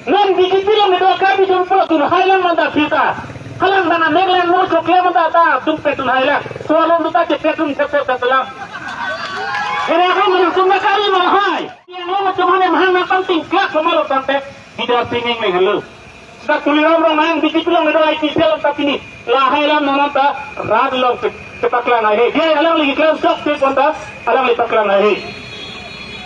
non digipilang ito kabi tumpo tun Highland manda kita halang dana Megland mo chokle manda ta tumpe tun Highland sualon tuta cepetun cepet tatulang ere ako man tumakari mo hay yang mo tumane mahang na penting klak pemalo tante tidak pinging ning halo sa tuliram rong nang digipilang ito ay kisel tapi ni la Highland nanata rad long tepaklan ay dia alang lagi kelas sok te konta alang lipaklan ay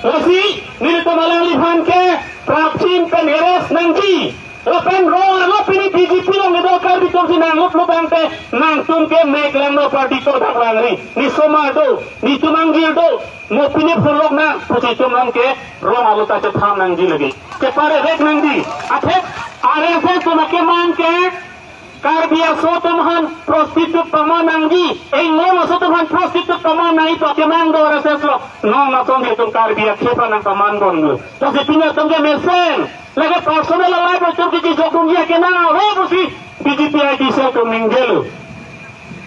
Lasi, nilito malang lihan ke Prapchin Penheres Nangji Lapen roh lo pini DGP lo ngedokar di tong sinang lo bangte nang tumke Megland lo party ko daklangri ni somado ni tumanggil do mo pini pulok na pusi tumang ke roh alo ta cham nangji lagi ke pare rek nangji athe are se tumake man ke Karbia sotumhan prostitut pamananggi engoma sotumhan prostitut pamanai to kemando raseslo no na tong hitung karbia kepa nang pamangon lu to sepinya tongge mesen lagi personal life to kiji jokungia kena we busi BGPI sel to minggelu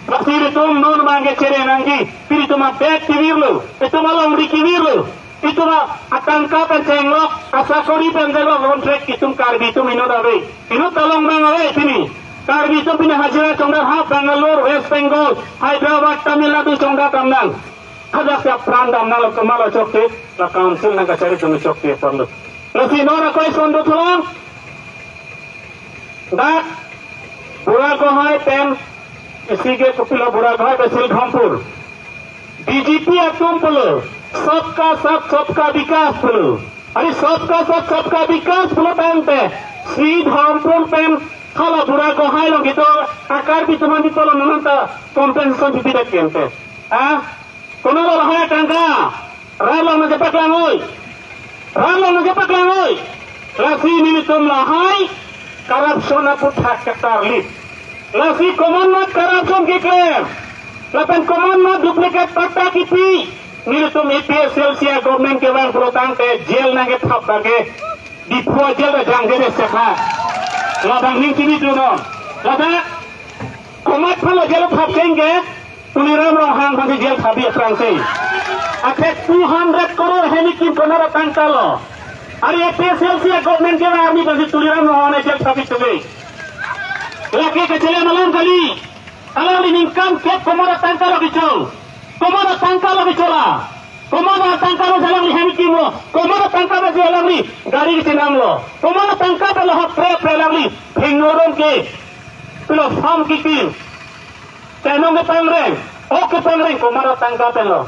pasir tum non mangge cere nanggi piri tuma bet tivirlu itu malang rikivirlu itu mah atangka pencenglok asakori pencenglok kontrak itung karbi itu minodare inu tolong mangawe sini Karbi itu punya hajiran congda hap Bangalore, West Bengal, Hyderabad, Tamil Nadu congda tamnang. Ada siap peran tamnang kemala cokti, la council nang kacari cuma cokti perlu. Lagi nora koi sondo tulang. Dak, Burago hai pen, isige kupila Burago hai besil Dhampur. BJP atum pulu, सबका विकास पulu. अरे सबका विकास पulu pente. Sri Dhampur pen. Kalau Burago hai lo gitu, akar bisa mandi tolong nanti kompensasi tidak kente. Kono lo hai tangga, ralong najepak langoy, lasi ini tum lahai, korupsi aput hak ketarlit, lasi commandment korupsi kekler, lapan commandment duplikat fakta kipi, ini tum EPS selsia government ke bang protang ke jail nange thap lagi, di puas jail dah jangge sekha. Labang ning kini tu no, labang komat palo jalan thap cengge, tuliram rohang bagi jalan thabi Fransai. Akhir 200 crore henikin konara tangkalo. Ari PSLC government ke army bagi tuliram rohang jalan thabi tuge. Laki kecil malam kali, alam iningkam ke komara tangkalo bicol, komara tangkalo bicola. Komana tangkalo jalan li henikim lo, komana tangkalo jalan li gari kitinam lo, komana tangkalo hak pre lang li pingorong ke, pilo farm kikin, tenong ke pengreng, oke pengreng komana tangkalo lo,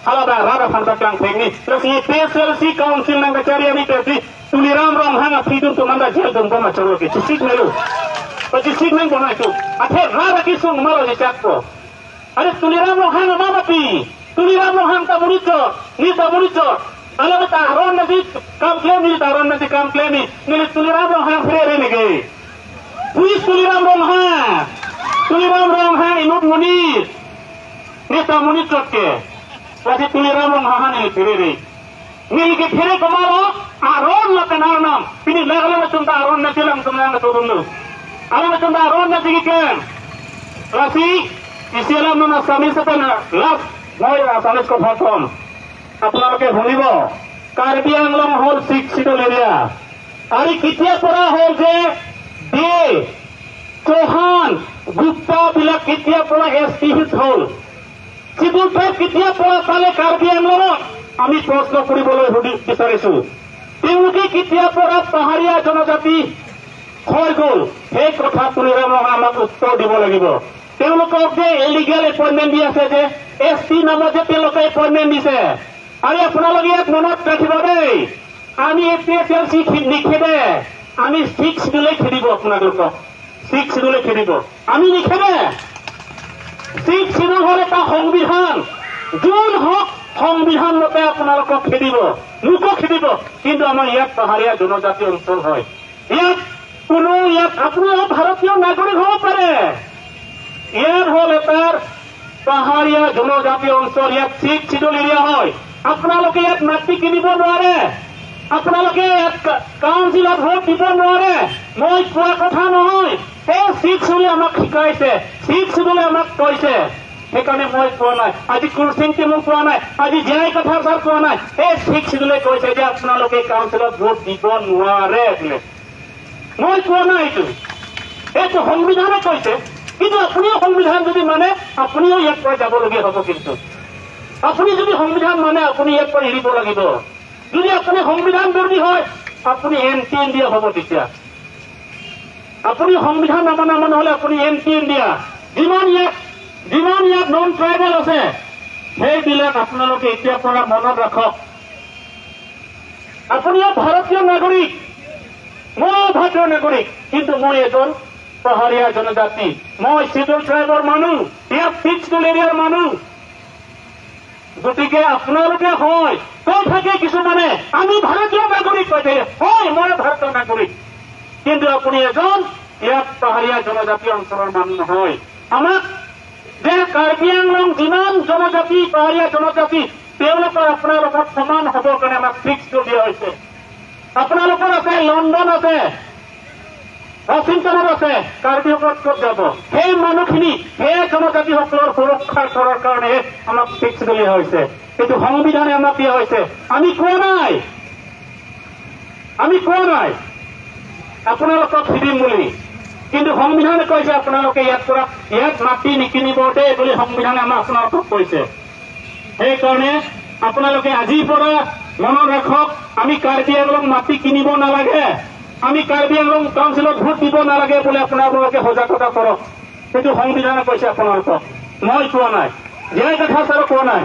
ala bang rada fantak lang pengni, terus ini PSLC council nang kacari ami tersi, tuliram rong hanga pidun tu manda jel dum bama cholo ke, cisik melu, cisik nang bama itu, akhir rada kisung malo jecakpo, ada tuliram rong hanga mama pi. Tuliram rohang tak murico, ni tak murico. Kalau kita aron nanti kampleni, ni tuliram rohang frere nege. Puis tuliram rohang inut munir. Ni tak murico ke. Lagi tuliram rohang ini frere. Ni ke frere kemana? Aron lah kenarnam. Pini lagi macam tak aron nanti lang semua turun lu. Alam macam tak aron nanti kiken. Lasi isialam nuna sami setelah last. Moi asalis ko phatom আপোনালোকে শুনিব কাৰ্বি আংলং হল 6 schedule area আৰু কেতিয়া পৰা হল যে দে চৌহান গুপ্তা বিলাক কেতিয়া পৰা SP হল schedule কেতিয়া পৰা পালে কাৰ্বি আংলঙত আমি প্ৰশ্ন কৰিবলৈ বিচাৰিছো তেওঁলোকে কেতিয়া পৰা পাহাৰীয়া জনজাতি হৈ গল সেই কথা তুলিৰাম আমাক উত্তৰ দিব লাগিব তেওঁলোকক যে ইলিগেল এপইন্টমেন্ট দি আছে যে এসপি নামত যে তেওঁলোকে এপইন্টমেন্ট দিছে আৰু আপোনালোকে ইয়াত মনত ৰাখিব দেই আমি এপিএসএলচি নিখেদে আমি 6 শিডুলে খেদিব আপোনালোকক 6 শিডুলে খেদিব আমি নিখেদে 6 শিডুল হল এটা সংবিধান যোন হক সংবিধান মতে আপোনালোকক খেদিব লোকক খেদিব কিন্তু আমাৰ ইয়াত পাহাৰীয়া জনজাতি অঞ্চল হয় ইয়াত কোনো ইয়াত আপোনালোক ভাৰতীয় নাগৰিক হ'ব পাৰে ইয়াৰ হল এটাৰ পাহাৰীয়া জনজাতি অঞ্চল ইয়াত 6 শিডুল এৰিয়া হয় আপোনালোকে ইয়াত মাটি কিনিব নোৱাৰে আপোনালোকে ইয়াত কাউন্সিলত ভোট দিব নোৱাৰে মই কোৱা কথা নহয় এই 6 শিডুলে আমাক শিকাইছে 6 শিডুলে আমাক কৈছে সেইকাৰণে মই কোৱা নাই আজি কুৰচিংকে মোক কোৱা নাই আজি জিয়াই কথা ছাৰ কোৱা নাই এই 6 শিডুলে কৈছে যে আপোনালোকে কাউন্সিলত ভোট দিব নোৱাৰে মই কোৱা নাই এইটো সংবিধানে কৈছে। কিন্তু আপুনিও সংবিধান যদি মানে আপুনিও ইয়াৰ পৰা যাবলগীয়া হ'ব। কিন্তু আপুনি যদি সংবিধান মানে আপুনি ইয়াৰ পৰা এৰিব লাগিব। যদি আপুনি সংবিধান বিৰোধী হয় আপুনি এন্টি ইণ্ডিয়া হ'ব। তেতিয়া আপুনি সংবিধান নামানা মানুহ হলে আপুনি এন্টি ইণ্ডিয়া। যিমান ইয়াত নন ট্ৰাইবেল আছে সেইবিলাক আপোনালোকে এতিয়াৰ পৰা মনত ৰাখক। আপুনিও ভাৰতীয় নাগৰিক, ময়ো ভাৰতীয় নাগৰিক, কিন্তু মই এজন পাহাৰীয়া জনজাতি, মই শিডিউল ট্ৰাইবৰ মানুহ, ইয়াত ফিক্সড এৰিয়াৰ মানুহ। গতিকে আপোনালোকে হয় কৈ থাকে কিছুমানে আমি ভাৰতীয় নাগৰিক কৈ থাকে, হয় মই ভাৰতীয় নাগৰিক, কিন্তু আপুনি এজন ইয়াত পাহাৰীয়া জনজাতি অঞ্চলৰ মানুহ নহয়। আমাক যে কাৰ্বি আংলং যিমান জনজাতি পাহাৰীয়া জনজাতি তেওঁলোকৰ আপোনালোকৰ সমান হ'বৰ কাৰণে আমাক ফিক্স কৰি দিয়া হৈছে। আপোনালোকৰ আছে লণ্ডন আছে, ৱাশ্বিংটনত আছে, কাৰ্বিসকল ক'ত যাব? সেই মানুহখিনি সেই জনজাতিসকলৰ সুৰক্ষা কৰাৰ কাৰণে আমাক ফিক্স কৰি দিয়া হৈছে। এইটো সংবিধানে আমাক দিয়া হৈছে। আমি কোৱা নাই আপোনালোকক দিম বুলি, কিন্তু সংবিধানে কৈছে আপোনালোকে ইয়াত মাটি নিকিনিব দেই বুলি সংবিধানে আমাক আপোনালোকক কৈছে। সেইকাৰণে আপোনালোকে আজিৰ পৰা মনত ৰাখক, আমি কাৰ্বি আংলং মাটি কিনিব নালাগে, আমি কাৰ্বি আংলং কাউন্সিলত ভোট দিব নালাগে বুলি আপোনালোকে সজাগতা কৰক। সেইটো সংবিধানে কৈছে আপোনালোকক, মই কোৱা নাই, জীয়াই কথা ছাৰো কোৱা নাই।